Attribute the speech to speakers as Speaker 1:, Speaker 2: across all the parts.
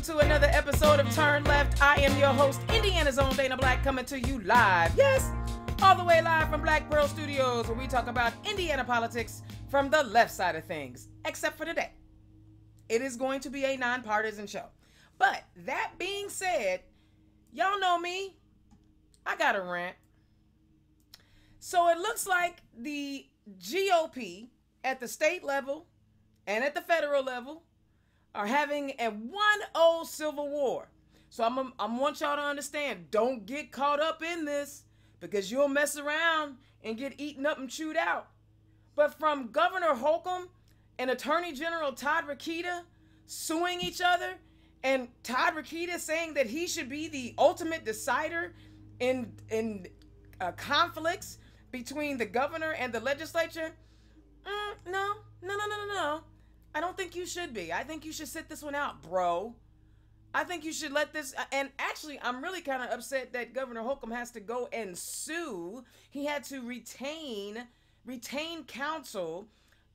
Speaker 1: to another episode of Turn Left. I am your host, Indiana's own Dana Black, coming to you live. Yes, all the way live from Black Pearl Studios, where we talk about Indiana politics from the left side of things. Except for today. It is going to be a nonpartisan show. But that being said, y'all know me. I got a rant. So it looks like the GOP at the state level and at the federal level are having a 1-0 civil war. So I want y'all to understand, don't get caught up in this because you'll mess around and get eaten up and chewed out. But from Governor Holcomb and Attorney General Todd Rokita suing each other, and Todd Rokita saying that he should be the ultimate decider in conflicts between the governor and the legislature, no. I don't think you should be. I think you should sit this one out, bro. I think you should let this, and actually, I'm really kind of upset that Governor Holcomb has to go and sue. He had to retain counsel.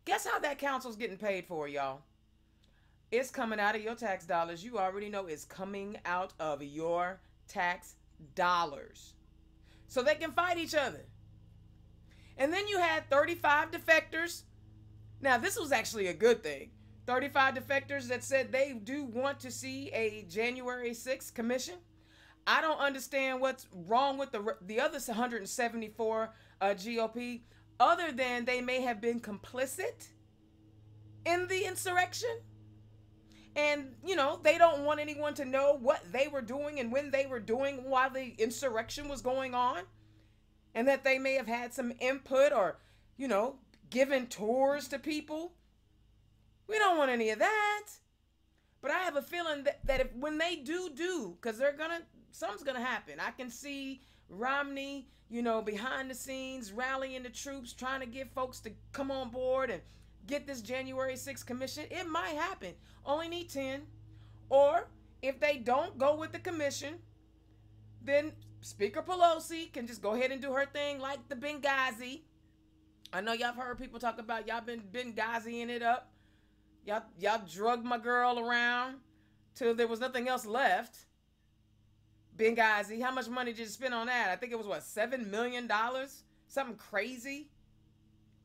Speaker 1: Guess how that counsel's getting paid for, y'all? It's coming out of your tax dollars. You already know it's coming out of your tax dollars. So they can fight each other. And then you had 35 defectors. Now, this was actually a good thing. 35 defectors that said they do want to see a January 6th commission. I don't understand what's wrong with the other 174 GOP, other than they may have been complicit in the insurrection. And, you know, they don't want anyone to know what they were doing and when they were doing while the insurrection was going on. And that they may have had some input or, you know, given tours to people. We don't want any of that. But I have a feeling that if when they do, because something's gonna happen. I can see Romney, you know, behind the scenes, rallying the troops, trying to get folks to come on board and get this January 6th commission. It might happen. Only need 10. Or if they don't go with the commission, then Speaker Pelosi can just go ahead and do her thing like the Benghazi. I know y'all have heard people talk about y'all been Benghaziing it up. Y'all drugged my girl around till there was nothing else left. Benghazi, how much money did you spend on that? I think it was, what, $7 million? Something crazy.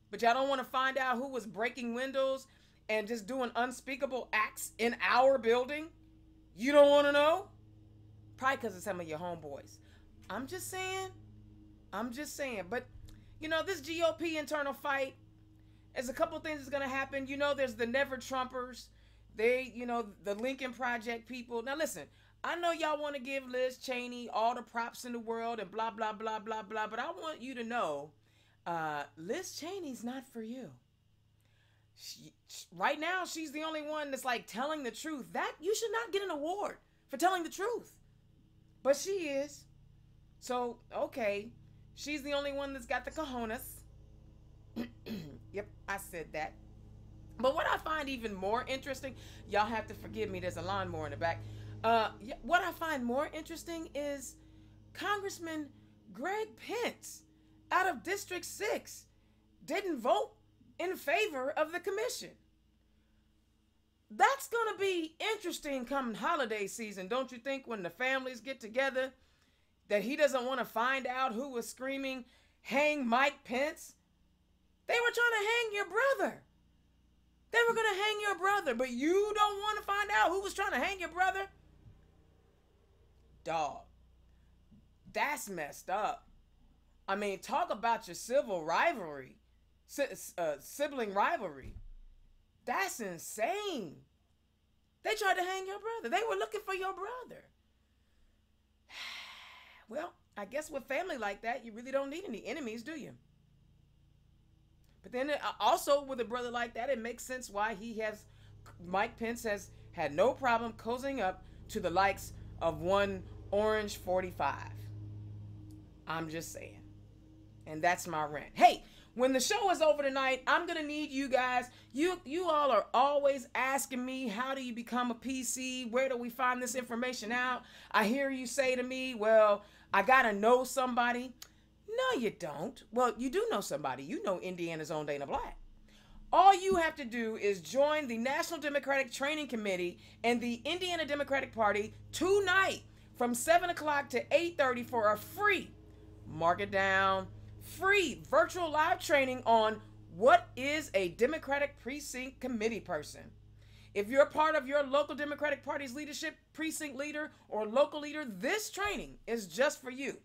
Speaker 1: But y'all don't want to find out who was breaking windows and just doing unspeakable acts in our building? You don't want to know? Probably because of some of your homeboys. I'm just saying. But, you know, this GOP internal fight, there's a couple things that's going to happen. You know, there's the Never Trumpers. They, you know, the Lincoln Project people. Now, listen, I know y'all want to give Liz Cheney all the props in the world and blah, blah, blah, blah, blah. But I want you to know, Liz Cheney's not for you. Right now, she's the only one that's like telling the truth. That you should not get an award for telling the truth. But she is. So, okay. She's the only one that's got the cojones. Yep, I said that. But what I find even more interesting, y'all have to forgive me, there's a lawnmower in the back. What I find more interesting is Congressman Greg Pence out of District 6 didn't vote in favor of the commission. That's going to be interesting come holiday season, don't you think, when the families get together, that he doesn't want to find out who was screaming, hang Mike Pence? They were trying to hang your brother. They were going to hang your brother, but you don't want to find out who was trying to hang your brother? Dog, that's messed up. I mean, talk about your civil rivalry, sibling rivalry. That's insane. They tried to hang your brother. They were looking for your brother. Well, I guess with family like that, you really don't need any enemies, do you? But then also with a brother like that, it makes sense why Mike Pence has had no problem cozying up to the likes of one Orange 45. I'm just saying. And that's my rant. Hey, when the show is over tonight, I'm going to need you guys. You all are always asking me, how do you become a PC? Where do we find this information out? I hear you say to me, well, I got to know somebody. No, you don't. Well, you do know somebody. You know Indiana's own Dana Black. All you have to do is join the National Democratic Training Committee and the Indiana Democratic Party tonight from 7 o'clock to 8:30 for a free, mark it down, free virtual live training on what is a Democratic Precinct Committee person. If you're a part of your local Democratic Party's leadership, precinct leader, or local leader, this training is just for you.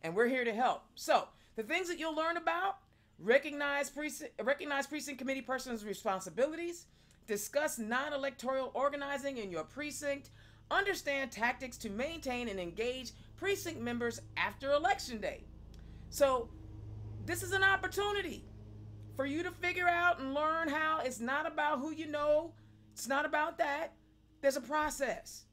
Speaker 1: And we're here to help. So, the things that you'll learn about: recognize precinct committee persons' responsibilities, discuss non-electoral organizing in your precinct, understand tactics to maintain and engage precinct members after election day. So, this is an opportunity for you to figure out and learn how it's not about who you know. It's not about that. There's a process.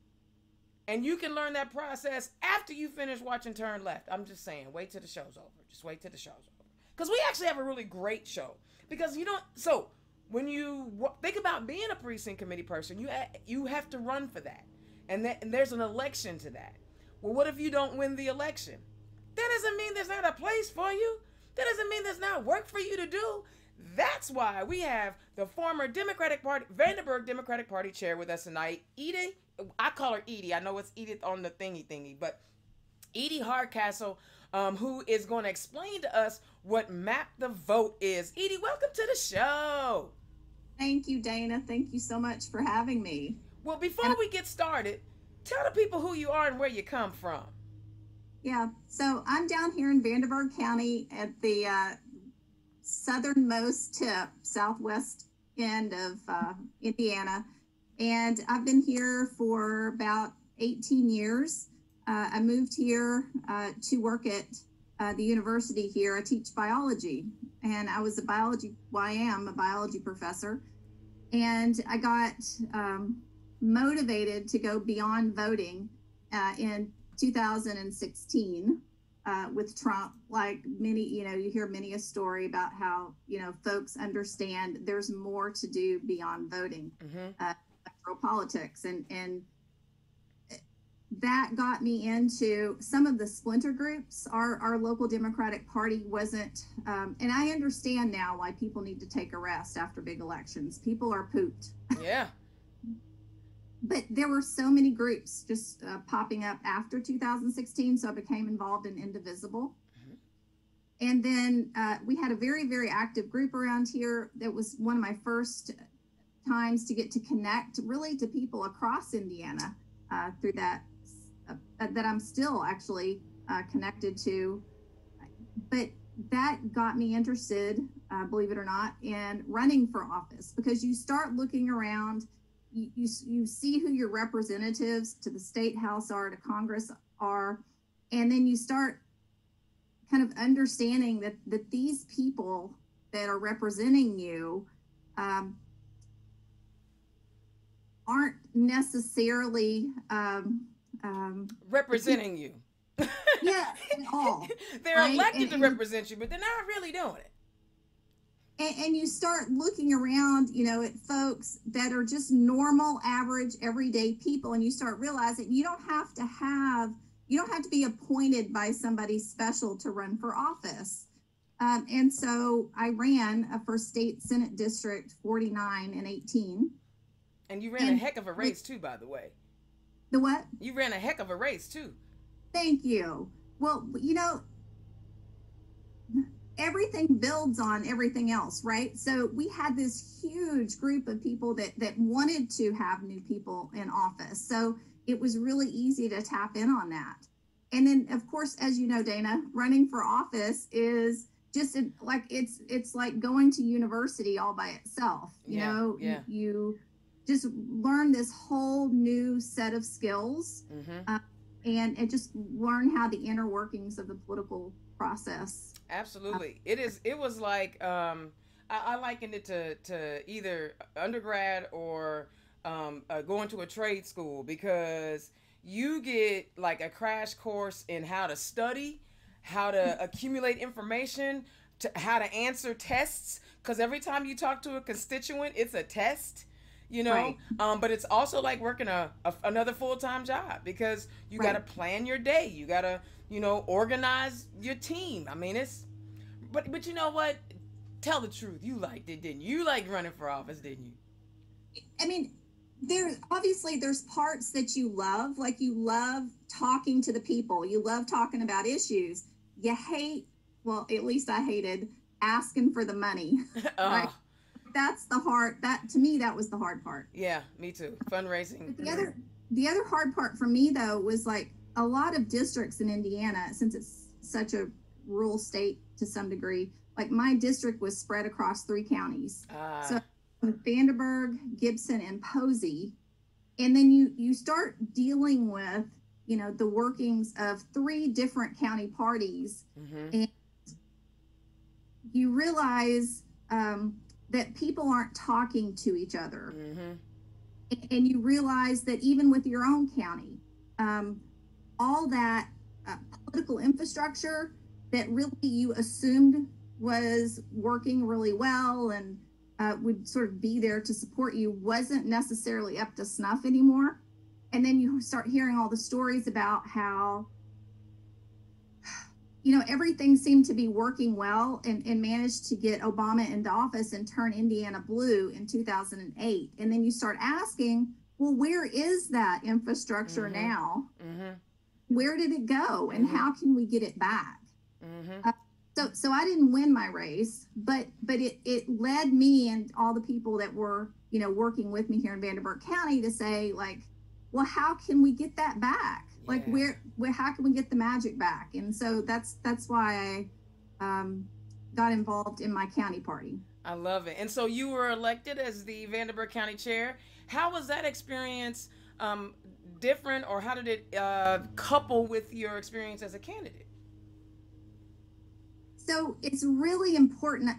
Speaker 1: And you can learn that process after you finish watching Turn Left. I'm just saying, wait till the show's over. Just wait till the show's over. Because we actually have a really great show. Because you don't, so when you think about being a precinct committee person, you have to run for that. And there's an election to that. Well, what if you don't win the election? That doesn't mean there's not a place for you. That doesn't mean there's not work for you to do. That's why we have the former Democratic Party, Vandenberg Democratic Party chair with us tonight, Edie. I call her Edie. I know it's Edith on the thingy, but Edie Hardcastle, who is going to explain to us what Map the Vote is. Edie, welcome to the show.
Speaker 2: Thank you, Dana. Thank you so much for having me.
Speaker 1: Well, before we get started, tell the people who you are and where you come from.
Speaker 2: Yeah, so I'm down here in Vandenberg County at the southernmost tip, southwest end of Indiana. And I've been here for about 18 years. I moved here to work at the university here. I teach biology, and I was I am a biology professor. And I got motivated to go beyond voting in 2016 with Trump. Like many, you hear many a story about how, folks understand there's more to do beyond voting, electoral politics. And that got me into some of the splinter groups. Our local Democratic Party wasn't, and I understand now why people need to take a rest after big elections. People are pooped.
Speaker 1: Yeah.
Speaker 2: But there were so many groups just popping up after 2016, so I became involved in Indivisible. And then we had a very, very active group around here. That was one of my first times to get to connect really to people across Indiana through that I'm still actually connected to. But that got me interested, believe it or not, in running for office, because you start looking around. You see who your representatives to the state house are, to Congress are, and then you start kind of understanding that these people that are representing you aren't necessarily
Speaker 1: representing you.
Speaker 2: Yeah, at all.
Speaker 1: They're
Speaker 2: right?
Speaker 1: elected to represent you, but they're not really doing it.
Speaker 2: And you start looking around, at folks that are just normal, average, everyday people, and you start realizing you don't have to be appointed by somebody special to run for office. And so I ran for State Senate District 49 and 18.
Speaker 1: And you ran a heck of a race too, by the way.
Speaker 2: The what?
Speaker 1: You ran a heck of a race too.
Speaker 2: Thank you. Well, everything builds on everything else, right? So we had this huge group of people that wanted to have new people in office. So it was really easy to tap in on that. And then, of course, as you know, Dana, running for office is just like, it's like going to university all by itself. You just learn this whole new set of skills, and just learn how the inner workings of the political process.
Speaker 1: Absolutely. It was like, I likened it to either undergrad or going to a trade school, because you get like a crash course in how to study, how to accumulate information, to how to answer tests, because every time you talk to a constituent, it's a test.
Speaker 2: Right.
Speaker 1: But it's also like working another full-time job, because you got to plan your day. You got to, organize your team. I mean, but you know what? Tell the truth. You liked it, didn't you? You liked running for office, didn't you?
Speaker 2: I mean, there's parts that you love, like you love talking to the people, you love talking about issues. You hate, well, at least I hated asking for the money. Right? That's that to me, that was the hard part.
Speaker 1: Yeah, me too. Fundraising.
Speaker 2: But the other hard part for me though was like a lot of districts in Indiana, since it's such a rural state to some degree, like my district was spread across 3 counties. So Vanderburgh, Gibson, and Posey. And then you start dealing with, the workings of 3 different county parties. And you realize that people aren't talking to each other. And you realize that even with your own county, all that political infrastructure that really you assumed was working really well and would sort of be there to support you wasn't necessarily up to snuff anymore. And then you start hearing all the stories about how, everything seemed to be working well and managed to get Obama into office and turn Indiana blue in 2008. And then you start asking, well, where is that infrastructure now? Where did it go? And how can we get it back? So I didn't win my race, but it led me and all the people that were, working with me here in Vanderburgh County to say, like, well, how can we get that back? Like, where how can we get the magic back? And so that's why I got involved in my county party.
Speaker 1: I love it. And so you were elected as the Vanderburgh County Chair. How was that experience different, or how did it couple with your experience as a candidate?
Speaker 2: So it's really important.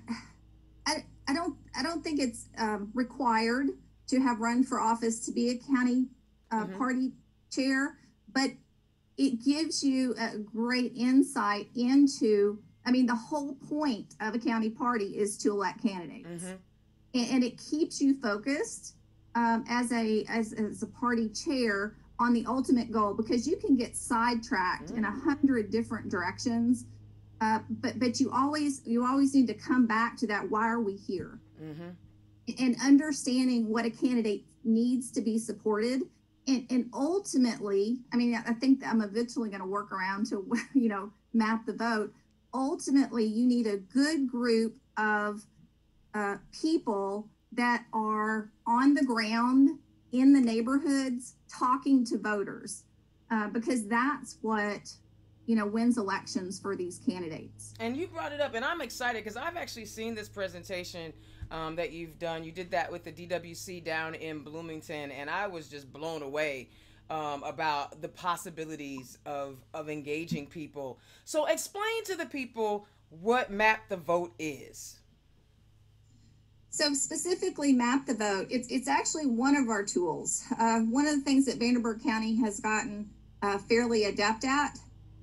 Speaker 2: I don't think it's required to have run for office to be a county party chair, but it gives you a great insight into, the whole point of a county party is to elect candidates. And it keeps you focused as a party chair on the ultimate goal, because you can get sidetracked in 100 different directions. But you always need to come back to that. Why are we here? And understanding what a candidate needs to be supported. And ultimately, I think that I'm eventually going to work around to, map the vote. Ultimately, you need a good group of people that are on the ground in the neighborhoods talking to voters, because that's what wins elections for these candidates.
Speaker 1: And you brought it up, and I'm excited because I've actually seen this presentation that you've done. You did that with the DWC down in Bloomington, and I was just blown away about the possibilities of engaging people. So explain to the people what Map the Vote is.
Speaker 2: So specifically, Map the Vote, it's actually one of our tools. One of the things that Vanderburgh County has gotten fairly adept at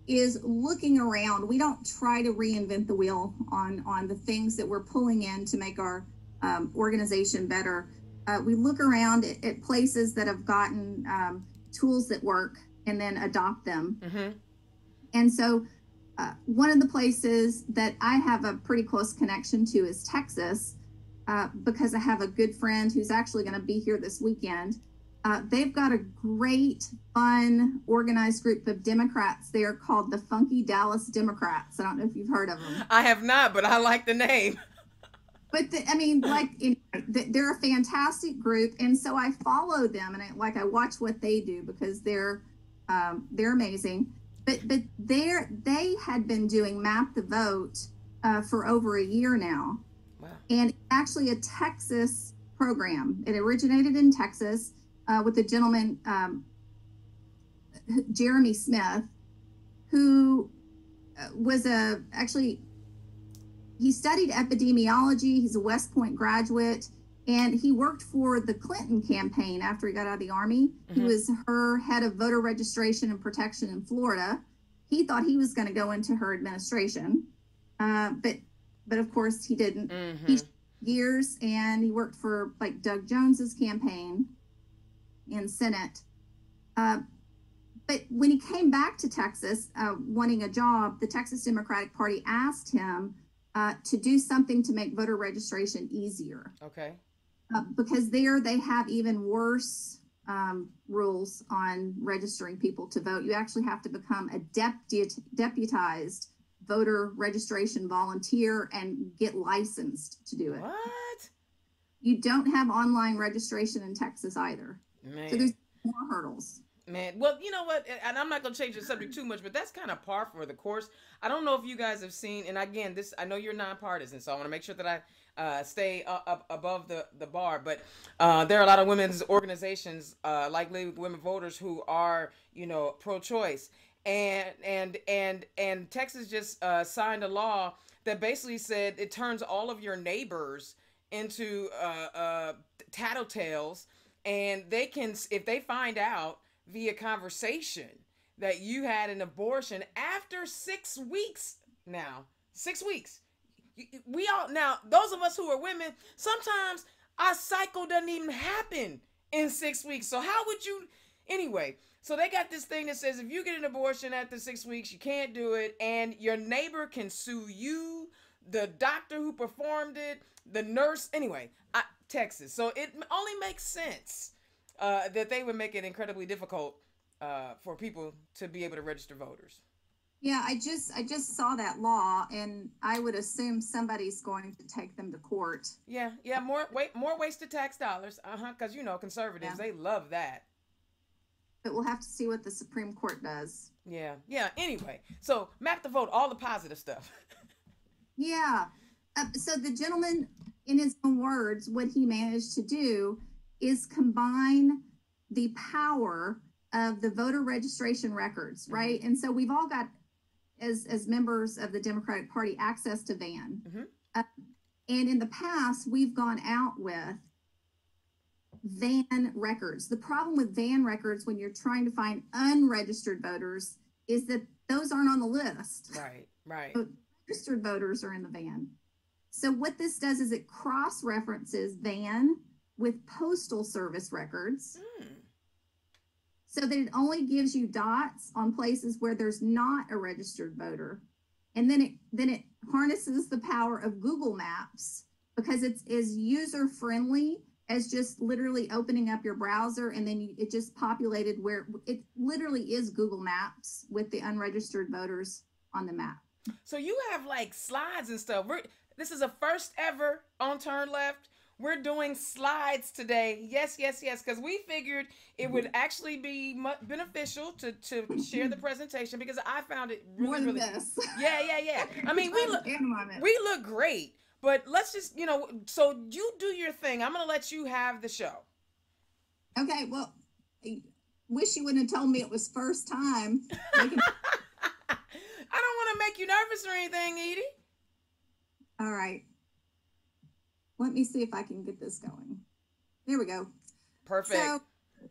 Speaker 2: is looking around. We don't try to reinvent the wheel on the things that we're pulling in to make our organization better. We look around at places that have gotten tools that work and then adopt them. And so one of the places that I have a pretty close connection to is Texas, because I have a good friend who's actually going to be here this weekend. They've got a great, fun, organized group of Democrats there called the Funky Dallas Democrats. I don't know if you've heard of them.
Speaker 1: I have not, but I like the name.
Speaker 2: But they're a fantastic group, and so I follow them, and I watch what they do because they're amazing. But they had been doing Map the Vote for over a year now.
Speaker 1: Wow.
Speaker 2: And actually a Texas program. It originated in Texas. With a gentleman, Jeremy Smith, who he studied epidemiology. He's a West Point graduate, and he worked for the Clinton campaign after he got out of the Army. He was her head of voter registration and protection in Florida. He thought he was going to go into her administration, but of course he didn't. He years, and he worked for like Doug Jones's campaign in Senate. But when he came back to Texas wanting a job, the Texas Democratic Party asked him, to do something to make voter registration easier.
Speaker 1: Okay.
Speaker 2: Because there they have even worse rules on registering people to vote. You actually have to become a deputized voter registration volunteer and get licensed to do it.
Speaker 1: What?
Speaker 2: You don't have online registration in Texas either.
Speaker 1: Man.
Speaker 2: So there's more hurdles.
Speaker 1: Man, well, you know what? And I'm not going to change the subject too much, but that's kind of par for the course. I don't know if you guys have seen, and again, this, I know you're nonpartisan, so I want to make sure that I stay up above the bar. But there are a lot of women's organizations, like League of Women Voters, who are, you know, pro-choice, and Texas just signed a law that basically said it turns all of your neighbors into tattletales, and they can, if they find out via conversation that you had an abortion after 6 weeks. Now 6 weeks, we all, now those of us who are women, sometimes our cycle doesn't even happen in 6 weeks. So how would you, anyway, so they got this thing that says if you get an abortion after 6 weeks, you can't do it, and your neighbor can sue you, the doctor who performed it, the nurse, anyway, Texas. So it only makes sense that they would make it incredibly difficult for people to be able to register voters.
Speaker 2: Yeah, I just saw that law, and I would assume somebody's going to take them to court.
Speaker 1: Yeah, more wasted tax dollars, because you know conservatives, they love that.
Speaker 2: But we'll have to see what the Supreme Court does.
Speaker 1: Yeah. Anyway, so map the vote, all the positive stuff.
Speaker 2: Yeah. So the gentleman, in his own words, what he managed to do is combine the power of the voter registration records, right? And so we've all got, as members of the Democratic Party, access to VAN. And in the past, we've gone out with VAN records. The problem with VAN records when you're trying to find unregistered voters is that those aren't on the list.
Speaker 1: Right.
Speaker 2: So registered voters are in the VAN. So what this does is it cross-references VAN with Postal Service records, so that it only gives you dots on places where there's not a registered voter. And then it harnesses the power of Google Maps, because it's as user-friendly as just literally opening up your browser, and then it just populated where it literally is Google Maps with the unregistered voters on the map.
Speaker 1: So you have like slides and stuff. This is a first ever on Turn Left. We're doing slides today. Yes, because we figured it would actually be beneficial to share the presentation, because I found it really,
Speaker 2: this.
Speaker 1: Yeah. I mean, we look great, but let's just, you know, so you do your thing. I'm going to let you have the show.
Speaker 2: Okay, well, I wish you wouldn't have told me it was first time.
Speaker 1: I don't want to make you nervous or anything, Edie.
Speaker 2: All right. Let me see if I can get this going. There we go.
Speaker 1: Perfect.
Speaker 2: So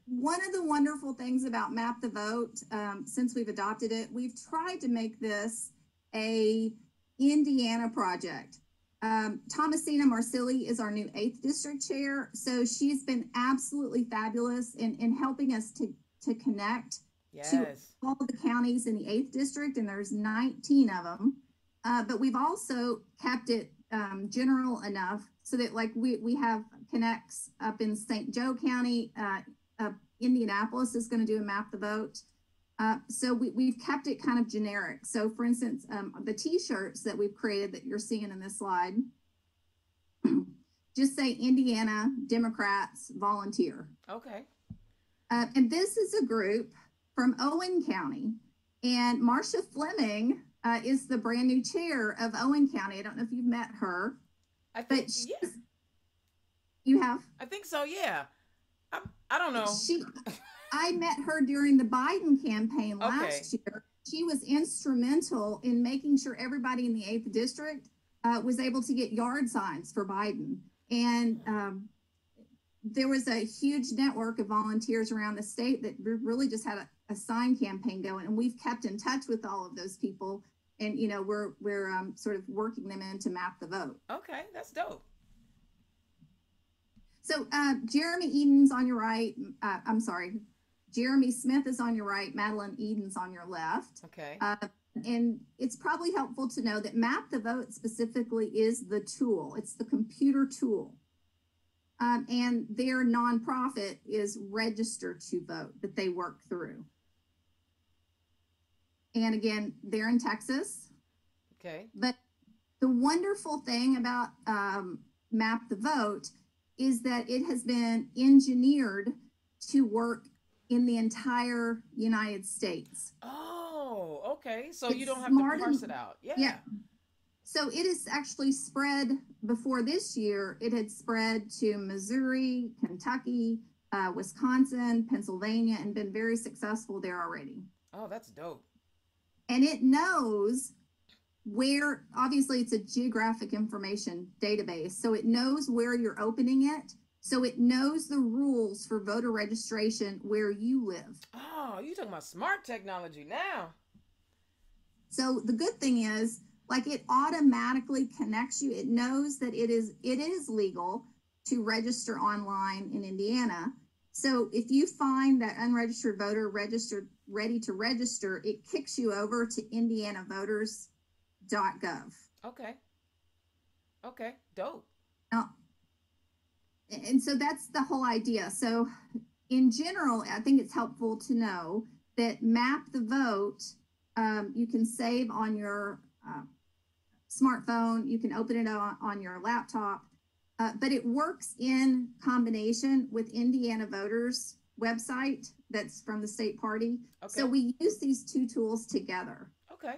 Speaker 2: one of the wonderful things about Map the Vote, since we've adopted it, we've tried to make this a Indiana project. Thomasina Marsili is our new 8th district chair. So she's been absolutely fabulous in helping us to connect to all of the counties in the 8th district, and there's 19 of them. But we've also kept it general enough so that, like, we have connects up in St. Joe County. Indianapolis is going to do a Map the Vote. So we've kept it kind of generic. So for instance, the t-shirts that we've created that you're seeing in this slide, just say Indiana Democrats volunteer.
Speaker 1: Okay.
Speaker 2: And this is a group from Owen County, and Marcia Fleming is the brand new chair of Owen County. I don't know if you've met her.
Speaker 1: I think, yeah.
Speaker 2: You have?
Speaker 1: I think so, yeah. I don't know.
Speaker 2: I met her during the Biden campaign last year. She was instrumental in making sure everybody in the 8th district was able to get yard signs for Biden. And there was a huge network of volunteers around the state that really just had a sign campaign going. And we've kept in touch with all of those people. And, you know, we're sort of working them in to Map the Vote.
Speaker 1: Okay, that's dope.
Speaker 2: So Jeremy Eden's on your right. I'm sorry. Jeremy Smith is on your right. Madeline Eden's on your left.
Speaker 1: Okay.
Speaker 2: And it's probably helpful to know that Map the Vote specifically is the tool. It's the computer tool. And their nonprofit is Register to Vote that they work through. And again, they're in Texas.
Speaker 1: Okay.
Speaker 2: But the wonderful thing about Map the Vote is that it has been engineered to work in the entire United States.
Speaker 1: Oh, okay. So
Speaker 2: It's
Speaker 1: you don't have
Speaker 2: smart
Speaker 1: to parse it out. Yeah.
Speaker 2: Yeah. So it is actually spread before this year. It had spread to Missouri, Kentucky, Wisconsin, Pennsylvania, and been very successful there already.
Speaker 1: Oh, that's dope.
Speaker 2: And it knows where, obviously it's a geographic information database. So it knows where you're opening it. So it knows the rules for voter registration where you live.
Speaker 1: Oh, you talking about smart technology now.
Speaker 2: So the good thing is, like, it automatically connects you. It knows that it is legal to register online in Indiana. So if you find that unregistered voter registered, ready to register, it kicks you over to indianavoters.gov.
Speaker 1: Okay. Okay. Dope.
Speaker 2: Now, and so that's the whole idea. So in general, I think it's helpful to know that Map the Vote, you can save on your smartphone, you can open it on your laptop, but it works in combination with Indiana Voters website that's from the state party.
Speaker 1: Okay.
Speaker 2: So we use these two tools together.
Speaker 1: Okay.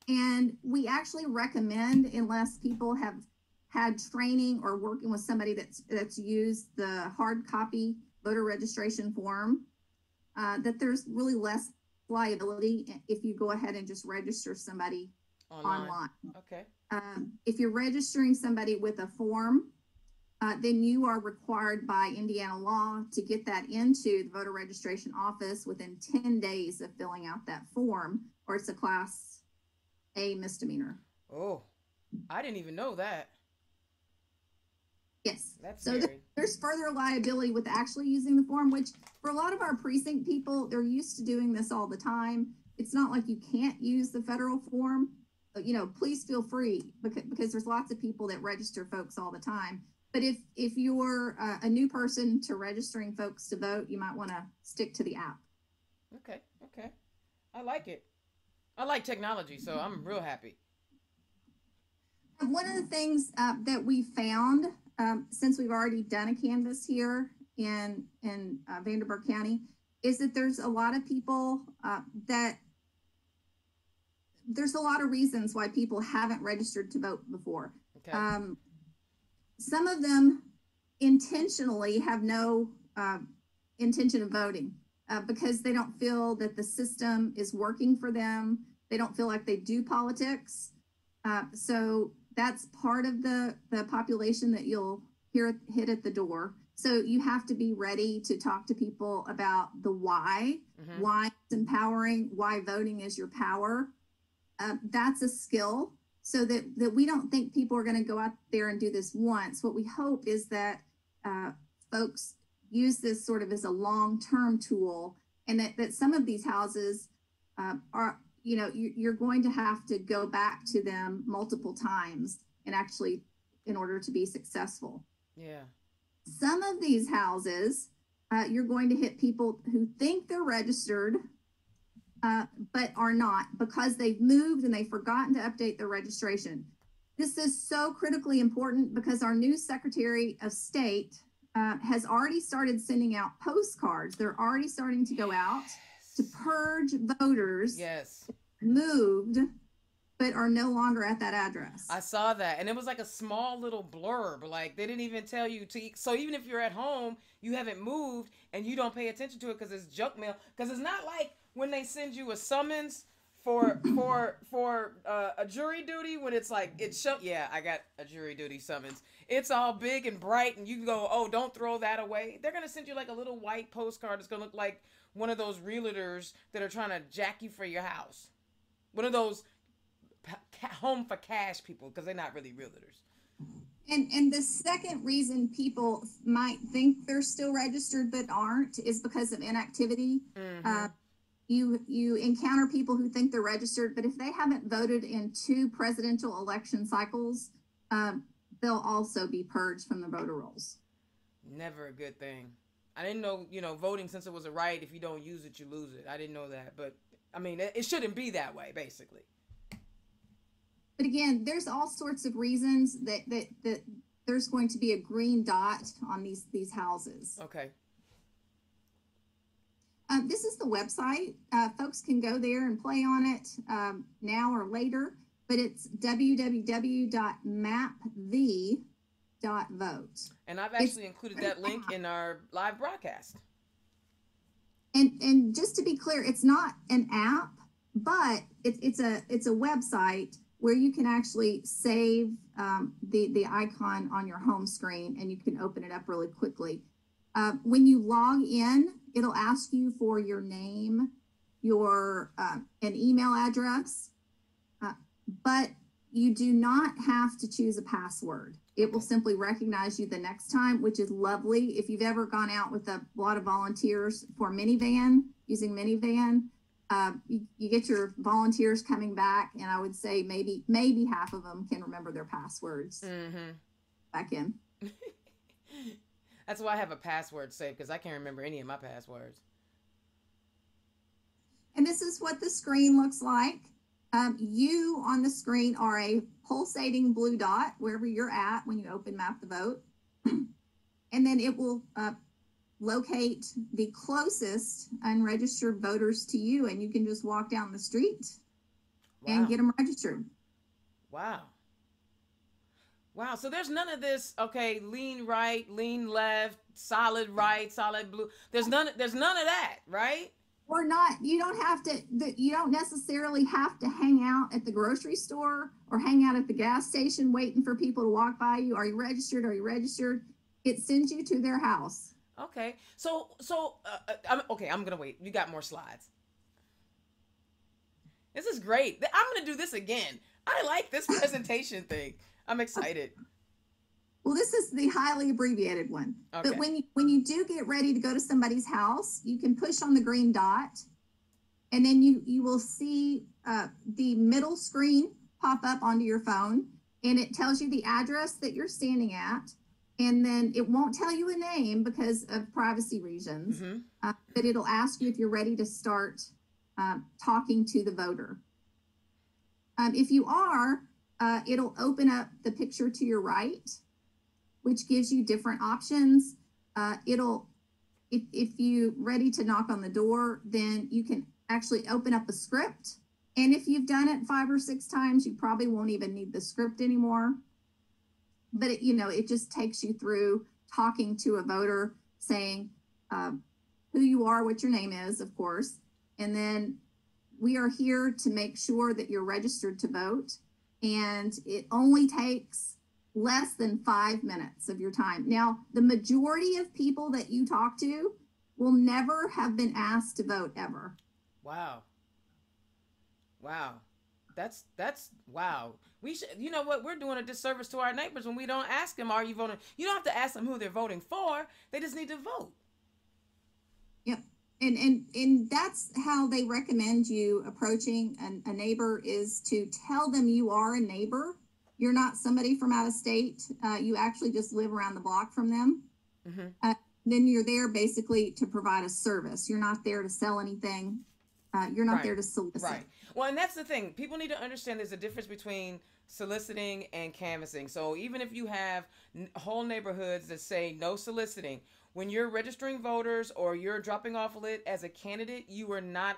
Speaker 2: And we actually recommend, unless people have had training or working with somebody that's used the hard copy voter registration form, that there's really less liability if you go ahead and just register somebody online.
Speaker 1: Okay.
Speaker 2: If you're registering somebody with a form, then you are required by Indiana law to get that into the voter registration office within 10 days of filling out that form, or it's a Class A misdemeanor.
Speaker 1: Oh, I didn't even know that.
Speaker 2: Yes.
Speaker 1: That's
Speaker 2: so
Speaker 1: scary.
Speaker 2: There's further liability with actually using the form, which for a lot of our precinct people, they're used to doing this all the time. It's not like you can't use the federal form. But, please feel free, because there's lots of people that register folks all the time. But if you're a new person to registering folks to vote, you might want to stick to the app.
Speaker 1: Okay. Okay. I like it. I like technology, so I'm real happy.
Speaker 2: One of the things that we found, since we've already done a canvas here in Vanderburgh County, is that there's a lot of people there's a lot of reasons why people haven't registered to vote before.
Speaker 1: Okay.
Speaker 2: Some of them intentionally have no intention of voting because they don't feel that the system is working for them. They don't feel like they do politics. So that's part of the population that you'll hear hit at the door. So you have to be ready to talk to people about the why, why it's empowering, why voting is your power. That's a skill, so that we don't think people are going to go out there and do this once. What we hope is that folks use this sort of as a long-term tool, and that some of these houses are, you're going to have to go back to them multiple times and actually in order to be successful.
Speaker 1: Yeah.
Speaker 2: Some of these houses, you're going to hit people who think they're registered, but are not, because they've moved and they've forgotten to update their registration. This is so critically important because our new Secretary of State has already started sending out postcards. They're already starting to go out to purge voters moved but are no longer at that address.
Speaker 1: I saw that, and it was like a small little blurb. Like, they didn't even tell you to. So even if you're at home, you haven't moved, and you don't pay attention to it because it's junk mail. Because it's not like when they send you a summons for a jury duty, when it's like I got a jury duty summons. It's all big and bright, and you can go, oh, don't throw that away. They're gonna send you like a little white postcard. It's gonna look like one of those realtors that are trying to jack you for your house. One of those home for cash people, because they're not really realtors.
Speaker 2: And the second reason people might think they're still registered but aren't is because of inactivity. you encounter people who think they're registered, but if they haven't voted in 2 presidential election cycles, they'll also be purged from the voter rolls.
Speaker 1: Never a good thing. I didn't know, voting, since it was a right, if you don't use it, you lose it. I didn't know that. But, I mean, it shouldn't be that way, basically.
Speaker 2: But again, there's all sorts of reasons that there's going to be a green dot on these houses.
Speaker 1: Okay.
Speaker 2: This is the website. Folks can go there and play on it now or later, but it's www.mapthe.vote.
Speaker 1: And I've actually included that link in our live broadcast.
Speaker 2: And just to be clear, it's not an app, but it's a website where you can actually save the icon on your home screen, and you can open it up really quickly. When you log in, it'll ask you for your name, your an email address, but you do not have to choose a password. It will simply recognize you the next time, which is lovely. If you've ever gone out with a lot of volunteers for using minivan, you get your volunteers coming back, and I would say maybe half of them can remember their passwords back in.
Speaker 1: That's why I have a password saved, because I can't remember any of my passwords.
Speaker 2: And this is what the screen looks like. You on the screen are a pulsating blue dot wherever you're at when you open Map the Vote. And then it will locate the closest unregistered voters to you, and you can just walk down the street and get them registered.
Speaker 1: Wow. So there's none of this, okay, lean right, lean left, solid right, solid blue. There's none of that, right?
Speaker 2: Or not. You don't necessarily have to hang out at the grocery store or hang out at the gas station waiting for people to walk by you. Are you registered? Are you registered? It sends you to their house.
Speaker 1: Okay. I'm going to wait. You got more slides. This is great. I'm going to do this again. I like this presentation thing. I'm excited.
Speaker 2: Well, this is the highly abbreviated one. Okay. But when you do get ready to go to somebody's house, you can push on the green dot, and then you will see the middle screen pop up onto your phone, and it tells you the address that you're standing at, and then it won't tell you a name because of privacy reasons, but it'll ask you if you're ready to start talking to the voter. If you are, it'll open up the picture to your right, which gives you different options. If you're ready to knock on the door, then you can actually open up a script. And if you've done it 5 or 6 times, you probably won't even need the script anymore. But it just takes you through talking to a voter, saying who you are, what your name is, of course. And then we are here to make sure that you're registered to vote. And it only takes less than 5 minutes of your time. Now, the majority of people that you talk to will never have been asked to vote ever.
Speaker 1: Wow. That's wow. We should, you know what? We're doing a disservice to our neighbors when we don't ask them, are you voting? You don't have to ask them who they're voting for. They just need to vote.
Speaker 2: Yep. And that's how they recommend you approaching a neighbor, is to tell them you are a neighbor. You're not somebody from out of state. You actually just live around the block from them. Then you're there basically to provide a service. You're not there to sell anything. You're not there to solicit.
Speaker 1: Right. Well, and that's the thing. People need to understand there's a difference between soliciting and canvassing. So even if you have whole neighborhoods that say no soliciting, when you're registering voters or you're dropping off lit as a candidate, you are not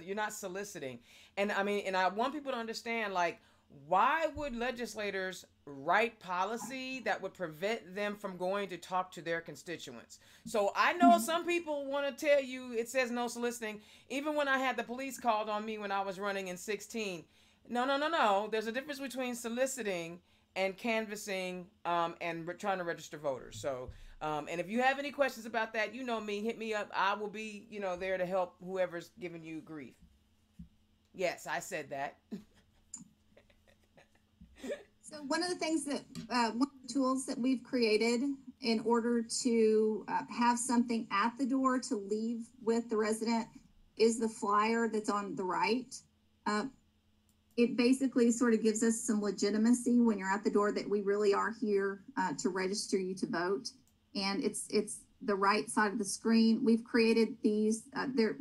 Speaker 1: you're not soliciting. And I want people to understand, like, why would legislators write policy that would prevent them from going to talk to their constituents? So I know some people want to tell you it says no soliciting. Even when I had the police called on me when I was running in 2016. No. There's a difference between soliciting and canvassing and trying to register voters. So, and if you have any questions about that, you know me, hit me up. I will be, there to help whoever's giving you grief. Yes, I said that.
Speaker 2: So one of the things that, one of the tools that we've created in order to have something at the door to leave with the resident is the flyer that's on the right. It basically sort of gives us some legitimacy when you're at the door that we really are here to register you to vote. And it's the right side of the screen. We've created these. They're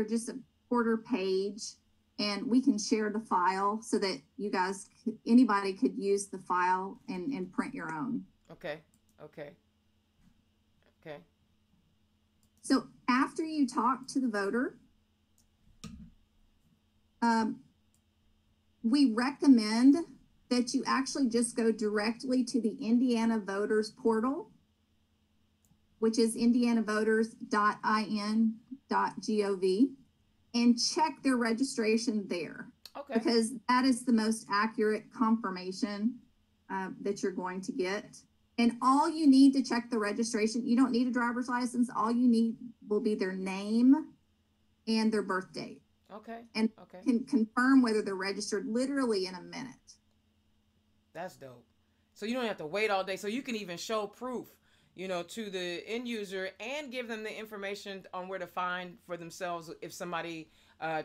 Speaker 2: just a quarter page, and we can share the file so that you guys, anybody could use the file and print your own.
Speaker 1: Okay.
Speaker 2: So after you talk to the voter, we recommend that you actually just go directly to the Indiana Voters portal, which is indianavoters.in.gov, and check their registration there.
Speaker 1: Okay.
Speaker 2: Because that is the most accurate confirmation that you're going to get. And all you need to check the registration, you don't need a driver's license. All you need will be their name and their birth date.
Speaker 1: Okay.
Speaker 2: And can confirm whether they're registered literally in a minute.
Speaker 1: That's dope. So you don't have to wait all day. So you can even show proof, to the end user and give them the information on where to find for themselves if somebody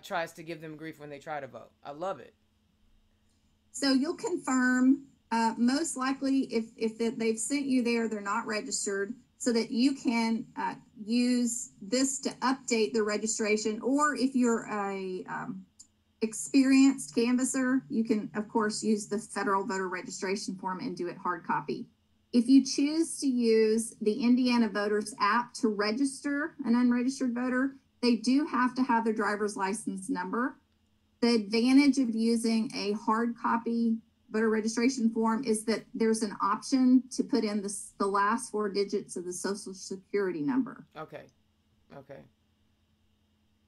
Speaker 1: tries to give them grief when they try to vote. I love it.
Speaker 2: So you'll confirm, most likely if they've sent you there, they're not registered, so that you can use this to update the registration. Or if you're a experienced canvasser, you can, of course, use the federal voter registration form and do it hard copy. If you choose to use the Indiana Voters app to register an unregistered voter, they do have to have their driver's license number. The advantage of using a hard copy voter registration form is that there's an option to put in the last 4 digits of the Social Security number.
Speaker 1: Okay.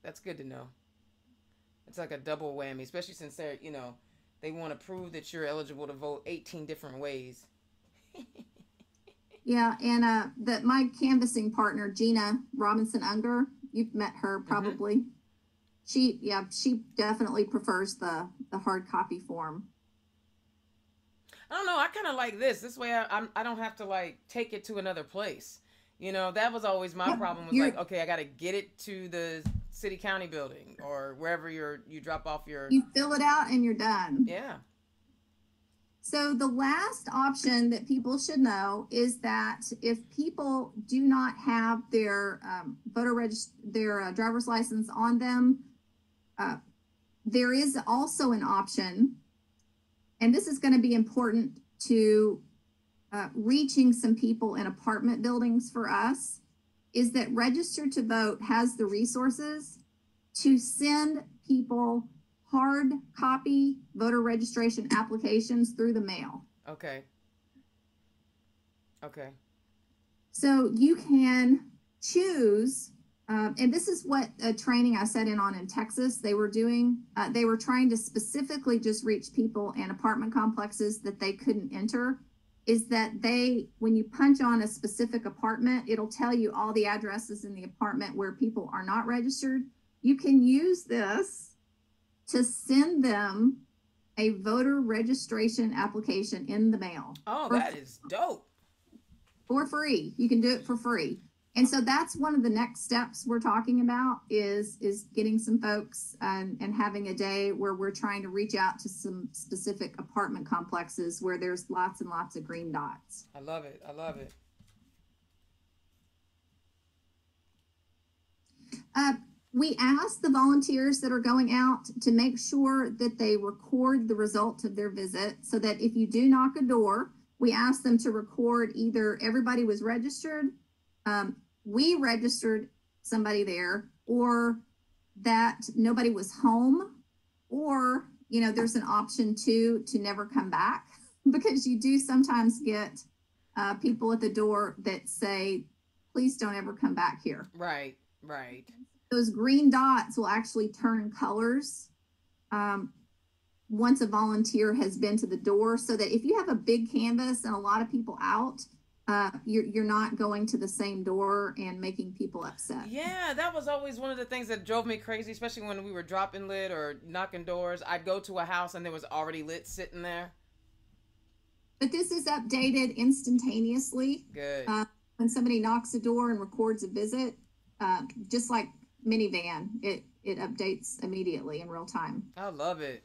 Speaker 1: That's good to know. It's like a double whammy, especially since they want to prove that you're eligible to vote 18 different ways.
Speaker 2: Yeah, and my canvassing partner, Gina Robinson Unger, you've met her probably. Mm-hmm. She definitely prefers the hard copy form.
Speaker 1: I don't know. I kind of like this. This way I don't have to take it to another place. That was always my problem was okay, I got to get it to the city county building or wherever you drop off your.
Speaker 2: You fill it out and you're done.
Speaker 1: Yeah.
Speaker 2: So the last option that people should know is that if people do not have their driver's license on them, there is also an option, and this is going to be important to reaching some people in apartment buildings for us, is that Register to Vote has the resources to send people hard copy voter registration applications through the mail.
Speaker 1: Okay.
Speaker 2: So you can choose, and this is what a training I sat in on in Texas they were doing. They were trying to specifically just reach people in apartment complexes that they couldn't enter, is that when you punch on a specific apartment, it'll tell you all the addresses in the apartment where people are not registered. You can use this to send them a voter registration application in the mail.
Speaker 1: Oh, that is dope.
Speaker 2: For free. You can do it for free. And so that's one of the next steps we're talking about is getting some folks and having a day where we're trying to reach out to some specific apartment complexes where there's lots and lots of green dots.
Speaker 1: I love it.
Speaker 2: We ask the volunteers that are going out to make sure that they record the result of their visit, so that if you do knock a door, we ask them to record either everybody was registered, we registered somebody there, or that nobody was home, or, there's an option to never come back, because you do sometimes get people at the door that say, please don't ever come back here.
Speaker 1: Right.
Speaker 2: Those green dots will actually turn colors once a volunteer has been to the door, so that if you have a big canvas and a lot of people out, you're not going to the same door and making people upset.
Speaker 1: Yeah, that was always one of the things that drove me crazy, especially when we were dropping lit or knocking doors. I'd go to a house and there was already lit sitting there.
Speaker 2: But this is updated instantaneously.
Speaker 1: Good.
Speaker 2: When somebody knocks a door and records a visit, just like minivan, it updates immediately in real time.
Speaker 1: I love it.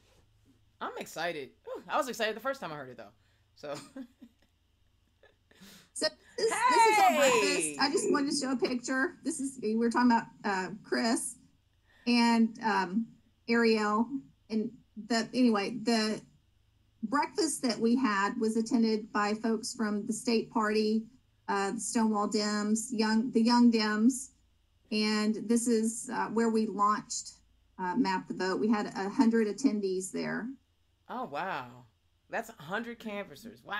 Speaker 1: I'm excited. Whew, I was excited the first time I heard it though. So
Speaker 2: So this is on breakfast. I just wanted to show a picture. This is, we were talking about Chris and Ariel, and the breakfast that we had was attended by folks from the state party, the Stonewall Dems, the Young Dems, and this is where we launched Map the Vote. We had 100 attendees there.
Speaker 1: Oh wow, that's 100 canvassers. Wow.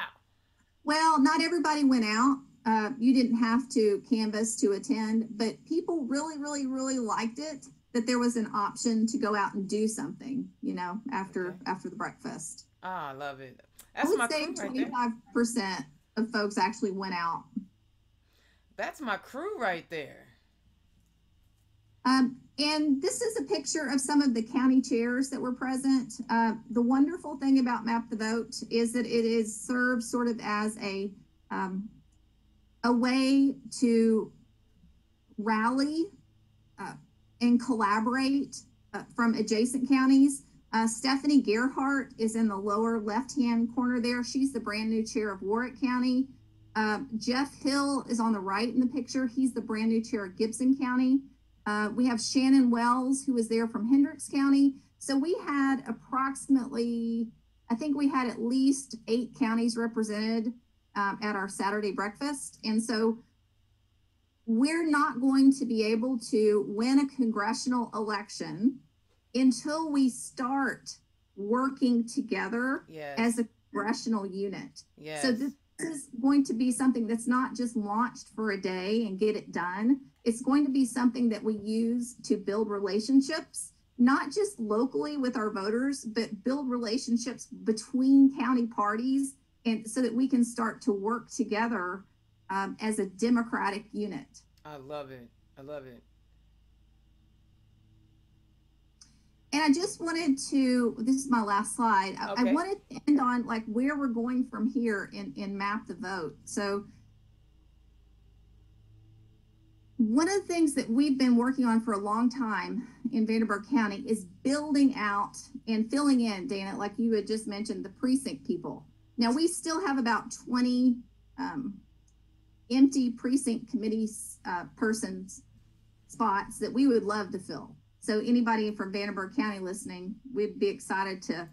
Speaker 2: Well, not everybody went out. You didn't have to canvass to attend, but people really, really, really liked it, that there was an option to go out and do something, after the breakfast.
Speaker 1: Oh, I love it.
Speaker 2: That's my crew right there. 25% of folks actually went out.
Speaker 1: That's my crew right there.
Speaker 2: And this is a picture of some of the county chairs that were present. The wonderful thing about Map the Vote is that it serves sort of as a way to rally and collaborate from adjacent counties. Stephanie Gerhardt is in the lower left-hand corner there. She's the brand new chair of Warwick County. Jeff Hill is on the right in the picture. He's the brand new chair of Gibson County. We have Shannon Wells, who was there from Hendricks County. So we had approximately, I think we had at least 8 counties represented at our Saturday breakfast. And so we're not going to be able to win a congressional election until we start working together as a congressional unit.
Speaker 1: Yes.
Speaker 2: So this is going to be something that's not just launched for a day and get it done. It's going to be something that we use to build relationships, not just locally with our voters, but build relationships between county parties, and so that we can start to work together as a democratic unit.
Speaker 1: I love it. I love it.
Speaker 2: And I just wanted to, this is my last slide.
Speaker 1: Okay.
Speaker 2: I wanted to end on where we're going from here in Map the Vote. So one of the things that we've been working on for a long time in Vanderburgh County is building out and filling in, Dana, like you had just mentioned, the precinct people. Now we still have about 20 empty precinct committee persons spots that we would love to fill. So anybody from Vanderburgh County listening, we'd be excited to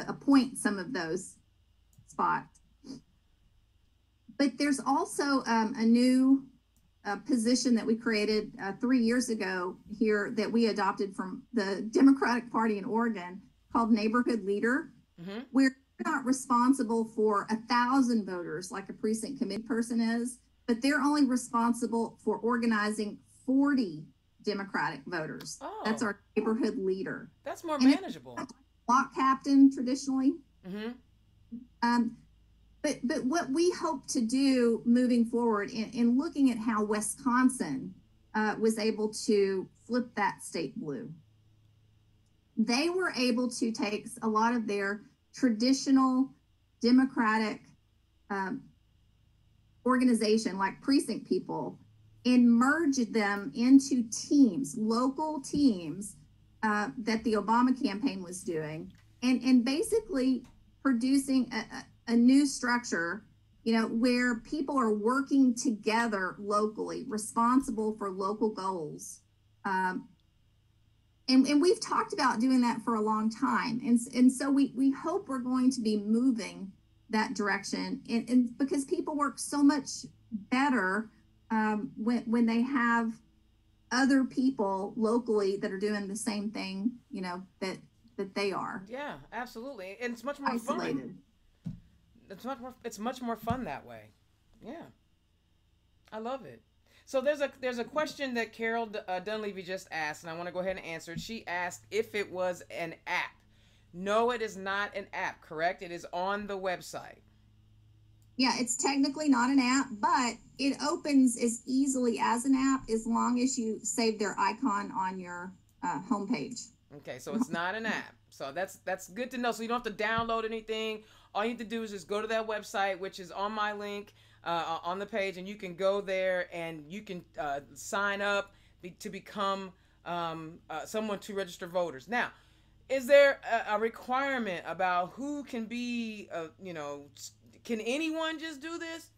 Speaker 2: appoint some of those spots. But there's also a new position that we created 3 years ago here that we adopted from the Democratic Party in Oregon called Neighborhood Leader.
Speaker 1: Mm-hmm.
Speaker 2: We're not responsible for 1,000 voters like a precinct committee person is, but they're only responsible for organizing 40 Democratic voters.
Speaker 1: Oh.
Speaker 2: That's our neighborhood leader.
Speaker 1: That's more manageable.
Speaker 2: Block captain traditionally.
Speaker 1: Mm-hmm.
Speaker 2: But what we hope to do moving forward in looking at how Wisconsin was able to flip that state blue, they were able to take a lot of their traditional Democratic organization, like precinct people, and merge them into teams, local teams that the Obama campaign was doing, and basically producing a new structure, where people are working together locally, responsible for local goals. And we've talked about doing that for a long time. And so we hope we're going to be moving that direction, and because people work so much better when they have other people locally that are doing the same thing, that they are.
Speaker 1: Yeah, absolutely. And it's much more
Speaker 2: isolated.
Speaker 1: Fun. It's much more fun that way. Yeah. I love it. So there's a question that Carol Dunleavy just asked, and I want to go ahead and answer it. She asked if it was an app. No, it is not an app, correct? It is on the website.
Speaker 2: Yeah, it's technically not an app, but it opens as easily as an app as long as you save their icon on your homepage.
Speaker 1: Okay, so it's not an app. So that's good to know. So you don't have to download anything. All you need to do is just go to that website, which is on my link on the page, and you can go there and you can sign up to become someone to register voters. Now, is there a requirement about who can be, can anyone just do this?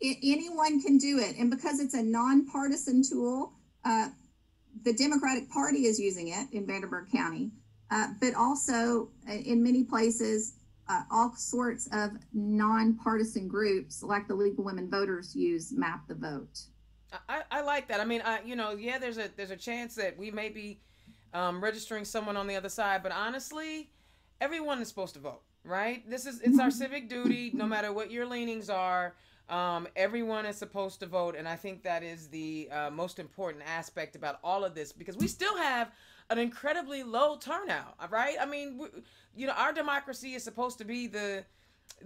Speaker 2: Anyone can do it. And because it's a nonpartisan tool, the Democratic Party is using it in Vanderburgh County, but also in many places, all sorts of nonpartisan groups like the Legal Women Voters use Map the Vote.
Speaker 1: I like that. I mean, yeah, there's a chance that we may be registering someone on the other side, but honestly, everyone is supposed to vote, right? It's our civic duty, no matter what your leanings are. Everyone is supposed to vote, and I think that is the most important aspect about all of this, because we still have an incredibly low turnout, right? I mean, our democracy is supposed to be the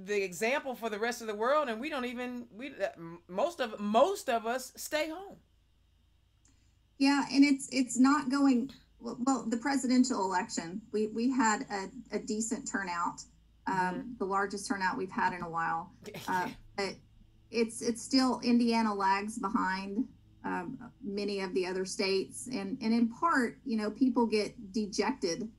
Speaker 1: example for the rest of the world, and we don't even most of us stay home.
Speaker 2: Yeah, and it's not going well. The presidential election, we had a decent turnout, the largest turnout we've had in a while, but it's still, Indiana lags behind many of the other states, and in part, people get dejected,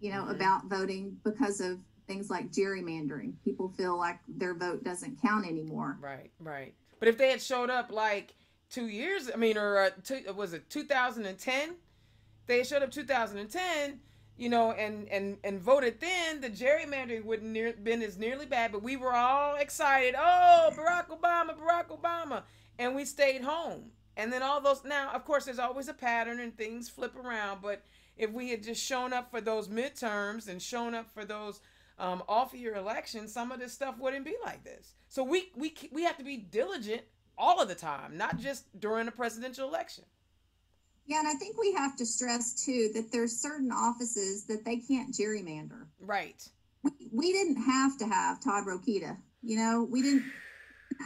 Speaker 2: about voting because of things like gerrymandering. People feel like their vote doesn't count anymore.
Speaker 1: Right. But if they had showed up like 2 years, was it 2010? They had showed up 2010, and voted then, the gerrymandering wouldn't been as nearly bad, but we were all excited. Oh, Barack Obama. And we stayed home. And then all those, now, of course, there's always a pattern and things flip around, but if we had just shown up for those midterms and shown up for those off-year elections, some of this stuff wouldn't be like this. So we have to be diligent all of the time, not just during a presidential election.
Speaker 2: Yeah, and I think we have to stress too that there's certain offices that they can't gerrymander.
Speaker 1: Right.
Speaker 2: We didn't have to have Todd Rokita. We didn't.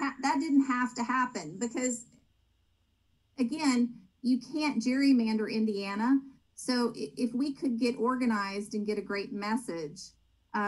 Speaker 2: That didn't have to happen because, again, you can't gerrymander Indiana. So if we could get organized and get a great message,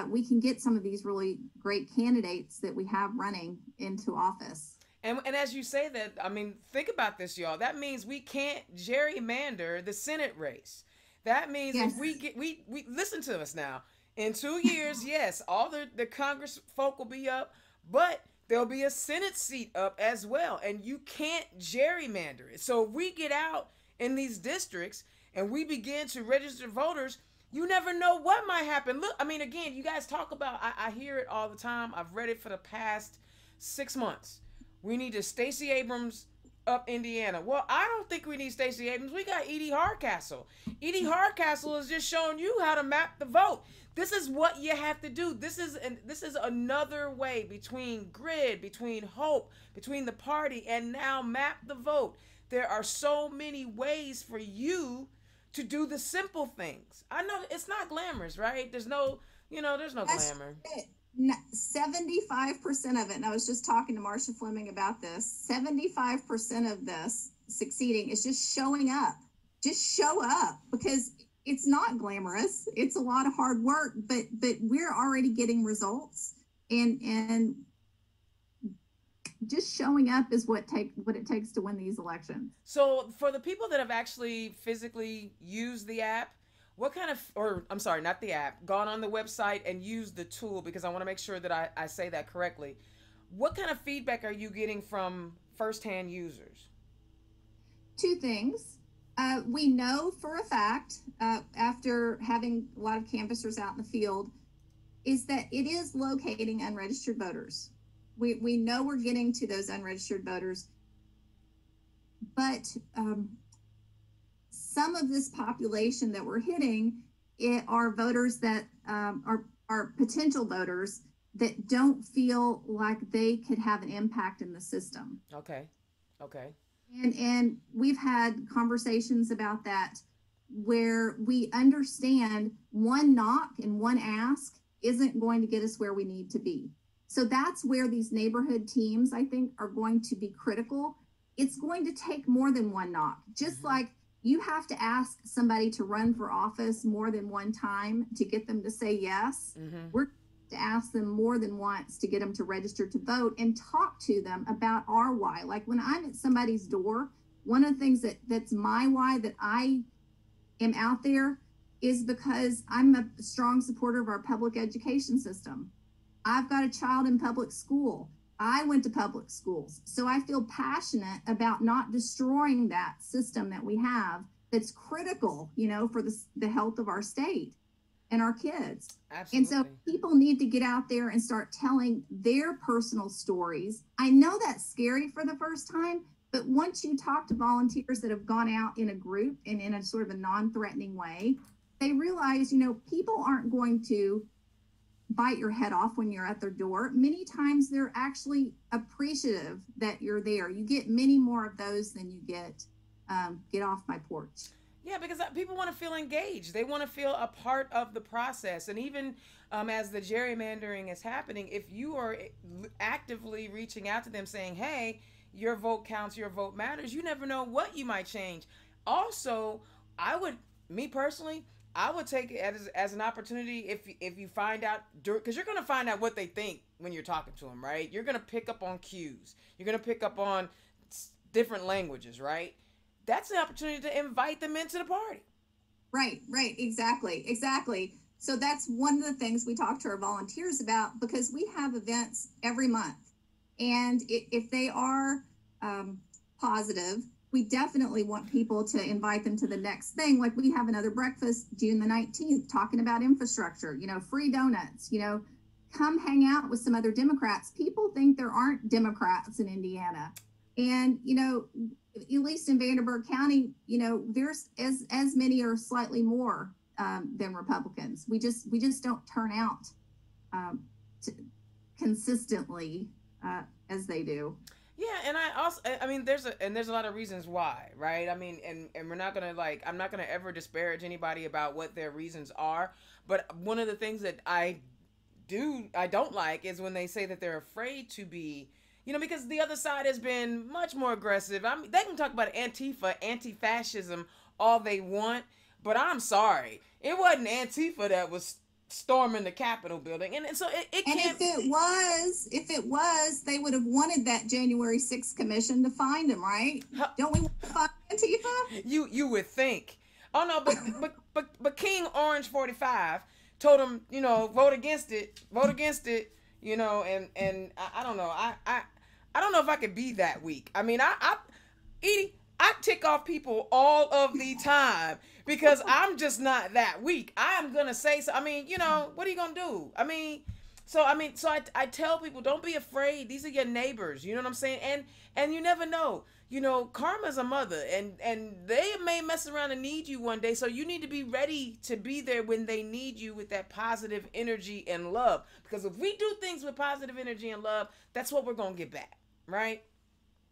Speaker 2: we can get some of these really great candidates that we have running into office.
Speaker 1: And as you say that, I mean, think about this, y'all. That means we can't gerrymander the Senate race. That means if we listen to us now. In 2 years, yes, all the Congress folk will be up, but there'll be a Senate seat up as well. And you can't gerrymander it. So if we get out in these districts and we begin to register voters, you never know what might happen. Look, I mean, again, you guys talk about, I hear it all the time. I've read it for the past 6 months. We need to Stacey Abrams up Indiana. Well, I don't think we need Stacey Abrams. We got Edie Hardcastle. Edie Hardcastle is just showing you how to map the vote. This is what you have to do. This is another way between grid, between hope, between the party, and now map the vote. There are so many ways for you to do the simple things. I know it's not glamorous, right? There's no glamour.
Speaker 2: 75% of it, and I was just talking to Marcia Fleming about this, 75% of this succeeding is just showing up. Just show up, because it's not glamorous. It's a lot of hard work, but we're already getting results, and just showing up is what it takes to win these elections.
Speaker 1: So for the people that have actually physically used the app, not the app, gone on the website and used the tool, because I want to make sure that I say that correctly. What kind of feedback are you getting from firsthand users?
Speaker 2: 2 things. We know for a fact, after having a lot of canvassers out in the field, is that it is locating unregistered voters. We know we're getting to those unregistered voters, but some of this population that we're hitting are voters that are potential voters that don't feel like they could have an impact in the system.
Speaker 1: Okay.
Speaker 2: And we've had conversations about that where we understand one knock and one ask isn't going to get us where we need to be. So that's where these neighborhood teams, I think, are going to be critical. It's going to take more than one knock, just like you have to ask somebody to run for office more than one time to get them to say yes. We're to ask them more than once to get them to register to vote and talk to them about our why. Like when I'm at somebody's door one of the things that's my why that I am out there is because I'm a strong supporter of our public education system. I've got a child in public school. I went to public schools. So I feel passionate about not destroying that system that we have that's critical, for the health of our state and our kids.
Speaker 1: Absolutely.
Speaker 2: And so people need to get out there and start telling their personal stories. I know that's scary for the first time, but once you talk to volunteers that have gone out in a group and in a sort of a non-threatening way, they realize, people aren't going to bite your head off when you're at their door. Many times they're actually appreciative that you're there. You get many more of those than you get off my porch.
Speaker 1: Yeah, because people want to feel engaged. They want to feel a part of the process. And even as the gerrymandering is happening, if you are actively reaching out to them saying, hey, your vote counts, your vote matters, you never know what you might change. Also, me personally, I would take it as an opportunity if you find out, because you're going to find out what they think when you're talking to them, right? You're going to pick up on cues. You're going to pick up on different languages, right? That's an opportunity to invite them into the party.
Speaker 2: Right, exactly. So that's one of the things we talk to our volunteers about, because we have events every month. And if they are positive, we definitely want people to invite them to the next thing. Like we have another breakfast June the 19th talking about infrastructure, free donuts, come hang out with some other Democrats. People think there aren't Democrats in Indiana. And, at least in Vanderburgh County, there's as many or slightly more than Republicans. We just don't turn out consistently as they do.
Speaker 1: Yeah, and there's a lot of reasons why, right? I mean, and we're not gonna I'm not gonna ever disparage anybody about what their reasons are. But one of the things that I don't like is when they say that they're afraid to be. Because the other side has been much more aggressive. I mean, they can talk about Antifa, anti-fascism all they want, but I'm sorry. It wasn't Antifa that was storming the Capitol building. And so it can't...
Speaker 2: And if it was, they would have wanted that January 6th commission to find him, right? Don't we want to find Antifa?
Speaker 1: You would think. Oh, no, but King Orange 45 told him, vote against it, and I don't know. I don't know if I could be that weak. I mean, Edie, I tick off people all of the time because I'm just not that weak. I am going to say so. I mean, what are you going to do? So I tell people, don't be afraid. These are your neighbors. You know what I'm saying? And you never know. Karma's a mother, and they may mess around and need you one day. So you need to be ready to be there when they need you with that positive energy and love. Because if we do things with positive energy and love, that's what we're going to get back, right?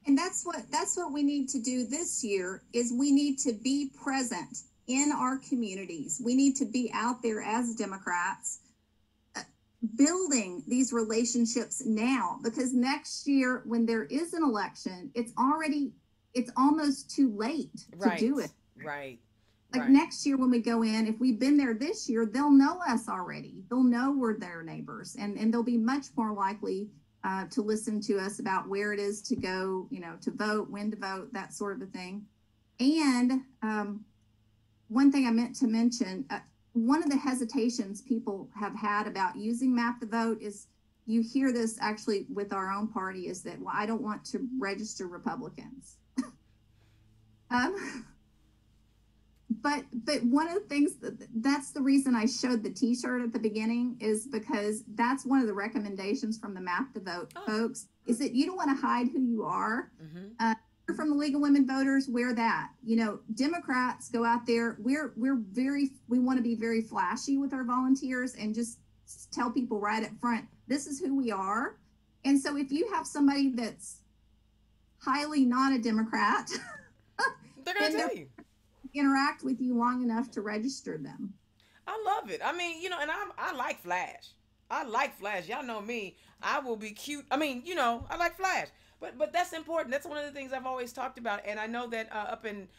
Speaker 2: And that's what we need to do this year is we need to be present in our communities. We need to be out there as Democrats building these relationships now, because next year when there is an election, it's almost too late to do it.
Speaker 1: Right.
Speaker 2: Next year when we go in, if we've been there this year, they'll know us already. They'll know we're their neighbors, and they'll be much more likely to listen to us about where it is to go, to vote, when to vote, that sort of a thing. And one thing I meant to mention, one of the hesitations people have had about using Map the Vote is, you hear this actually with our own party, is that, well, I don't want to register Republicans. But one of the things that's the reason I showed the T-shirt at the beginning, is because that's one of the recommendations from the Map the Vote folks, is that you don't want to hide who you are. Mm-hmm. You're from the League of Women Voters, wear that. Democrats go out there. We want to be very flashy with our volunteers and just tell people right up front, this is who we are. And so if you have somebody that's highly not a Democrat,
Speaker 1: they're going to tell you.
Speaker 2: Interact with you long enough to register them.
Speaker 1: I love it. I mean, and I like Flash. Y'all know me. I will be cute. I mean, I like Flash. But that's important. That's one of the things I've always talked about. And I know that up in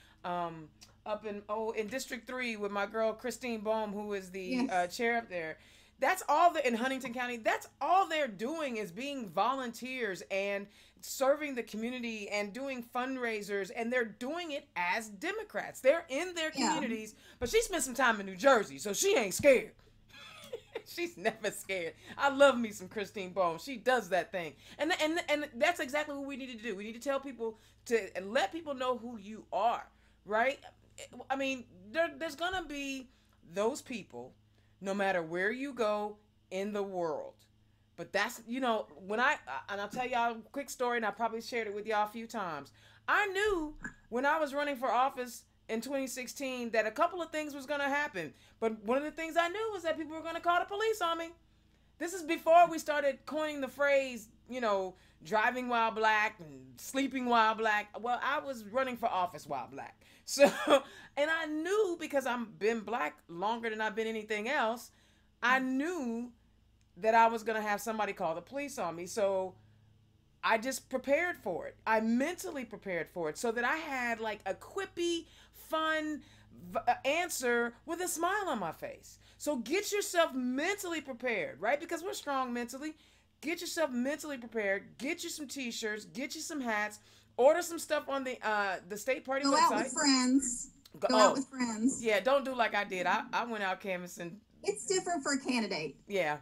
Speaker 1: District 3 with my girl Christine Bohm, who is the chair up there, That's all in Huntington County. That's all they're doing is being volunteers and serving the community and doing fundraisers, and they're doing it as Democrats. They're in their
Speaker 2: Yeah.
Speaker 1: communities, but she spent some time in New Jersey, so she ain't scared. She's never scared. I love me some Christine Bohm. She does that thing. And that's exactly what we need to do. We need to tell people and let people know who you are, right? I mean, there's going to be those people no matter where you go in the world. But that's, and I'll tell y'all a quick story, and I probably shared it with y'all a few times. I knew when I was running for office in 2016 that a couple of things was going to happen. But one of the things I knew was that people were going to call the police on me. This is before we started coining the phrase, driving while black and sleeping while black. Well, I was running for office while black. So, and I knew, because I've been black longer than I've been anything else, I knew that I was going to have somebody call the police on me. So I just prepared for it. I mentally prepared for it so that I had like a quippy, fun answer with a smile on my face. So get yourself mentally prepared, right? Because we're strong mentally. Get yourself mentally prepared. Get you some t-shirts. Get you some hats. Order some stuff on the state party website.
Speaker 2: Go out with friends. Go out with friends.
Speaker 1: Yeah, don't do like I did. I went out canvassing.
Speaker 2: It's different for a candidate.
Speaker 1: Yeah.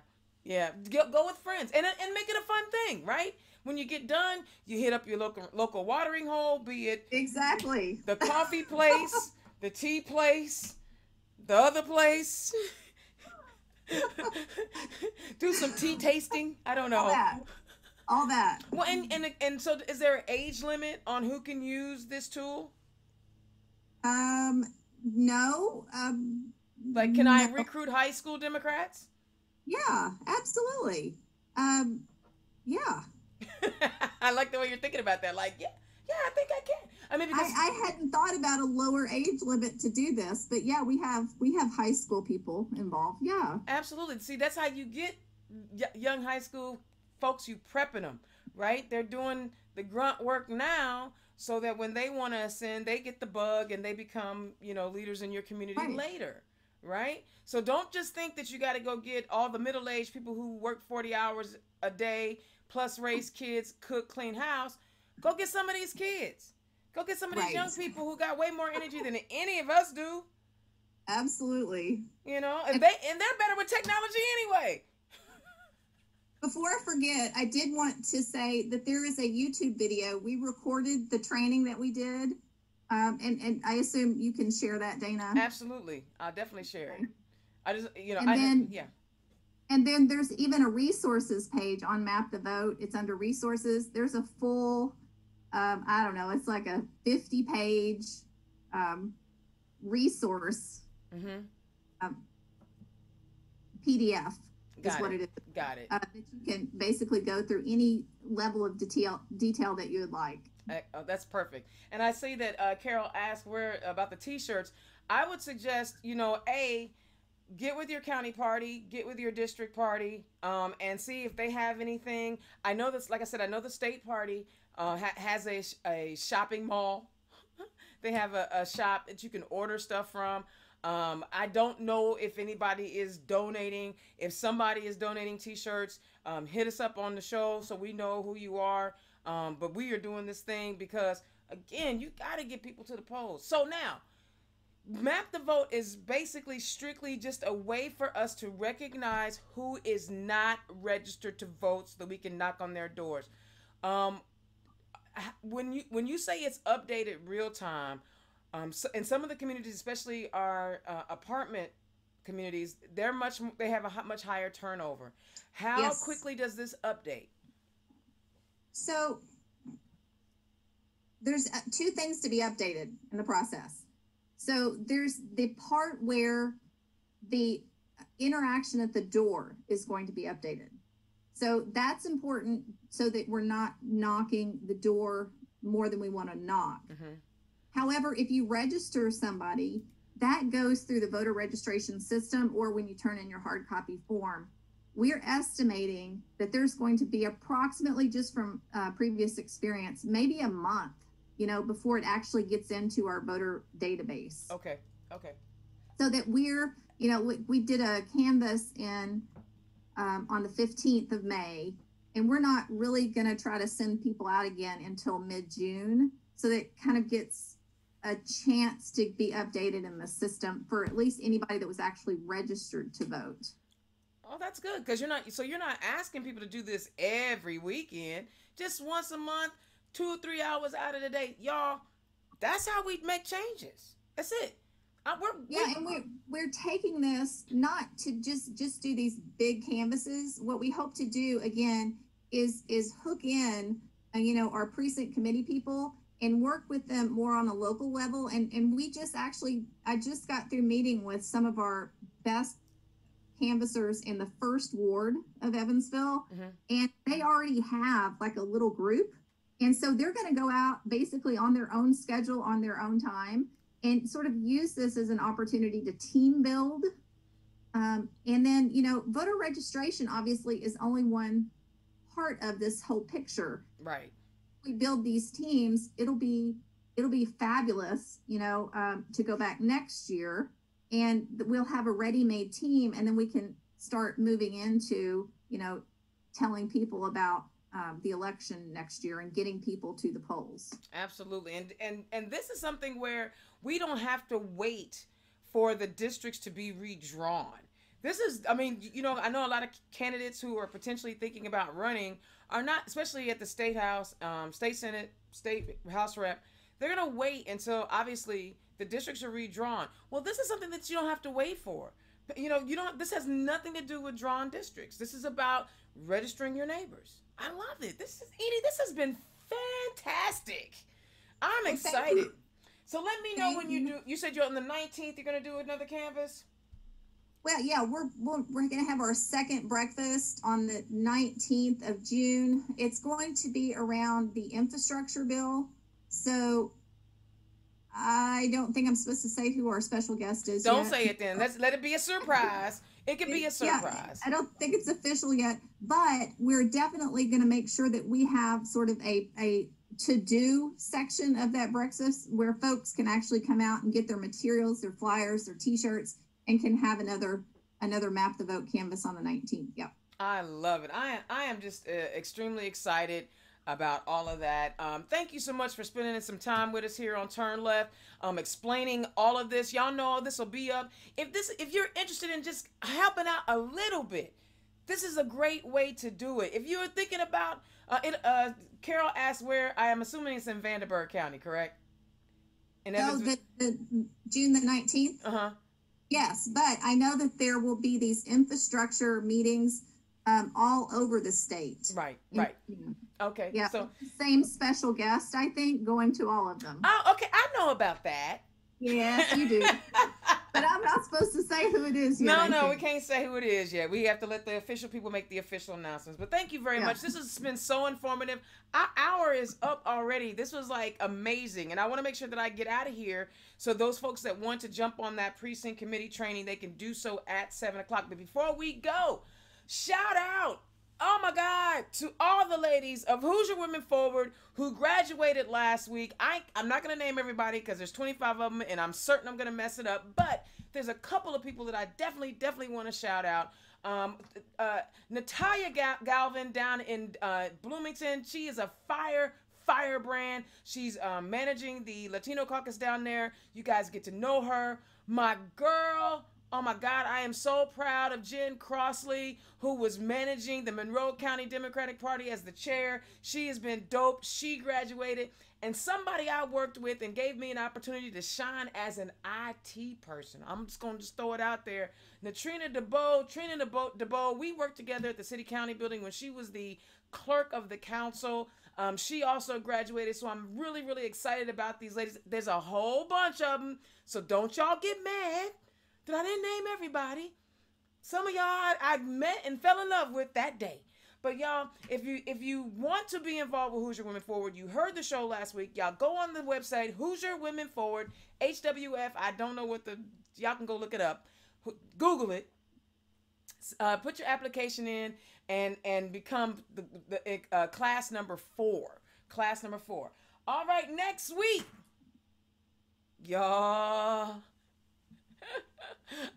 Speaker 1: Go with friends and make it a fun thing, right? When you get done, you hit up your local watering hole, be it
Speaker 2: exactly
Speaker 1: the coffee place, the tea place, the other place. Do some tea tasting. I don't know.
Speaker 2: All that.
Speaker 1: Well, and so is there an age limit on who can use this tool?
Speaker 2: No.
Speaker 1: Like, can I recruit high school Democrats?
Speaker 2: Yeah, absolutely. Yeah.
Speaker 1: I like the way you're thinking about that. Like, yeah, I think I can. I mean, because
Speaker 2: I hadn't thought about a lower age limit to do this, but yeah, we have high school people involved. Yeah,
Speaker 1: absolutely. See, that's how you get young high school folks. You prepping them, right? They're doing the grunt work now, so that when they want to ascend, they get the bug and they become, leaders in your community later, right? So don't just think that you got to go get all the middle-aged people who work 40 hours a day plus raise kids, cook, clean house. Go get some of these kids. Go get some of these young people who got way more energy than any of us do.
Speaker 2: Absolutely.
Speaker 1: And they're better with technology anyway.
Speaker 2: Before I forget, I did want to say that there is a YouTube video. We recorded the training that we did. And I assume you can share that, Dana.
Speaker 1: Absolutely. I'll definitely share it. I just,
Speaker 2: And then there's even a resources page on Map the Vote. It's under resources. There's a full, I don't know, it's like a 50-page resource PDF is what it is.
Speaker 1: Got it.
Speaker 2: That you can basically go through any level of detail that you would like.
Speaker 1: Oh, that's perfect. And I see that Carol asked about the t-shirts. I would suggest, get with your county party, get with your district party, and see if they have anything. I know this, like I said, I know the state party has a shopping mall. They have a shop that you can order stuff from. I don't know if anybody is donating. If somebody is donating t-shirts, hit us up on the show so we know who you are. But we are doing this thing because, again, you got to get people to the polls. So now, Map the Vote is basically strictly just a way for us to recognize who is not registered to vote so that we can knock on their doors. When you say it's updated real time, in some of the communities, especially our apartment communities, they have a much higher turnover. How quickly does this update?
Speaker 2: So there's two things to be updated in the process. So there's the part where the interaction at the door is going to be updated. So that's important so that we're not knocking the door more than we want to knock. Mm-hmm. However, if you register somebody, that goes through the voter registration system, or when you turn in your hard copy form. We're estimating that there's going to be approximately, just from previous experience, maybe a month, before it actually gets into our voter database.
Speaker 1: Okay.
Speaker 2: So that we're, we did a canvas in on the 15th of May. And we're not really going to try to send people out again until mid-June. So that kind of gets a chance to be updated in the system for at least anybody that was actually registered to vote.
Speaker 1: Oh, that's good, because you're not asking people to do this every weekend. Just once a month, 2 or 3 hours out of the day, y'all. That's how we make changes. That's it.
Speaker 2: We're taking this not to just do these big canvases. What we hope to do again is hook in, our precinct committee people and work with them more on a local level. And I just got through meeting with some of our best canvassers in the first ward of Evansville, and they already have like a little group. And so they're going to go out basically on their own schedule, on their own time, and sort of use this as an opportunity to team build. And then, voter registration obviously is only one part of this whole picture.
Speaker 1: Right.
Speaker 2: We build these teams, it'll be fabulous, to go back next year, and we'll have a ready-made team, and then we can start moving into, telling people about the election next year and getting people to the polls.
Speaker 1: Absolutely. And this is something where we don't have to wait for the districts to be redrawn. This is, I know a lot of candidates who are potentially thinking about running are not, especially at the state house, state senate, state house rep, they're going to wait until obviously the districts are redrawn. Well, this is something that you don't have to wait for. This has nothing to do with drawn districts. This is about registering your neighbors. I love it. Edie, this has been fantastic. I'm excited. So let me know when you said you're on the 19th, you're going to do another canvas?
Speaker 2: Well, yeah, we're going to have our second breakfast on the 19th of June. It's going to be around the infrastructure bill. So I don't think I'm supposed to say who our special guest is.
Speaker 1: Don't say it then. Let it be a surprise. It could be a surprise.
Speaker 2: Yeah, I don't think it's official yet, but we're definitely going to make sure that we have sort of a to-do section of that breakfast where folks can actually come out and get their materials, their flyers, their T-shirts, and can have another Map the Vote canvas on the 19th. Yep.
Speaker 1: I love it. I am just extremely excited about all of that. Thank you so much for spending some time with us here on Turn Left, explaining all of this. Y'all know this will be up. If you're interested in just helping out a little bit, this is a great way to do it. If you're thinking about it, Carol asked where. I am assuming it's in Vanderburgh County, correct?
Speaker 2: The June the 19th. Yes, but I know that there will be these infrastructure meetings all over the state.
Speaker 1: Right. Okay.
Speaker 2: Yeah.
Speaker 1: So
Speaker 2: same special guest, I think, going to all of them.
Speaker 1: Oh, okay. I know about that.
Speaker 2: Yes, you do. But I'm not supposed to say who it is yet.
Speaker 1: No, we can't say who it is yet. We have to let the official people make the official announcements. But thank you very much. This has been so informative. Our hour is up already. This was like amazing. And I want to make sure that I get out of here. So those folks that want to jump on that precinct committee training, they can do so at 7:00. But before we go, shout out, oh my God, to all the ladies of Hoosier Women Forward who graduated last week. I'm not going to name everybody because there's 25 of them and I'm certain I'm going to mess it up. But there's a couple of people that I definitely want to shout out. Natalia Galvin down in Bloomington. She is a firebrand. She's managing the Latino caucus down there. You guys get to know her. My girl, oh my God, I am so proud of Jen Crossley, who was managing the Monroe County Democratic Party as the chair. She has been dope. She graduated. And somebody I worked with and gave me an opportunity to shine as an IT person. I'm just going to throw it out there. Trina DeBoe, we worked together at the City County building when she was the clerk of the council. She also graduated, so I'm really, really excited about these ladies. There's a whole bunch of them, so don't y'all get mad that I didn't name everybody. Some of y'all I met and fell in love with that day. But y'all, if you want to be involved with Hoosier Women Forward, you heard the show last week. Y'all go on the website, Hoosier Women Forward, HWF. I don't know y'all can go look it up. Google it. Put your application in and become the class number 4. Class number 4. All right, next week, y'all.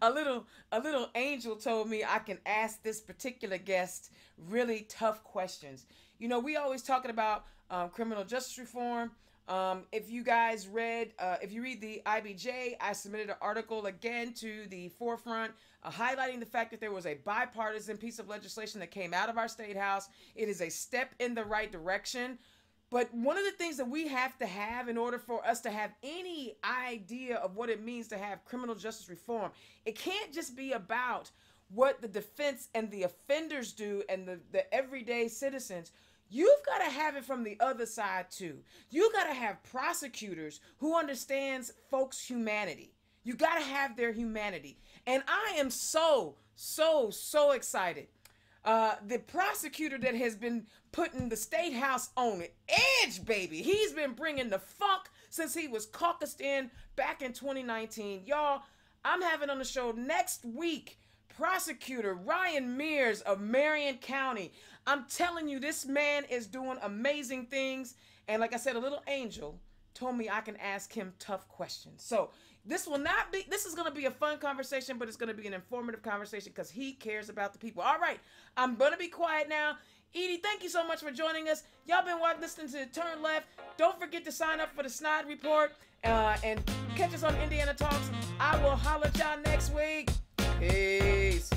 Speaker 1: a little angel told me I can ask this particular guest really tough questions. You know, we always talking about criminal justice reform. If you guys read, if you read the IBJ, I submitted an article again to the forefront, highlighting the fact that there was a bipartisan piece of legislation that came out of our state house. It is a step in the right direction. But one of the things that we have to have in order for us to have any idea of what it means to have criminal justice reform, it can't just be about what the defense and the offenders do and the everyday citizens. You've got to have it from the other side too. You got to have prosecutors who understands folks' humanity. You got to have their humanity. And I am so excited. The prosecutor that has been putting the state house on edge, baby. He's been bringing the funk since he was caucused in back in 2019. Y'all, I'm having on the show next week Prosecutor Ryan Mears of Marion County. I'm telling you, this man is doing amazing things. And like I said, a little angel told me I can ask him tough questions. So this is going to be a fun conversation, but it's going to be an informative conversation because he cares about the people. All right, I'm going to be quiet now. Edie, thank you so much for joining us. Y'all been listening to Turn Left. Don't forget to sign up for the Snide Report and catch us on Indiana Talks. I will holler at y'all next week. Peace.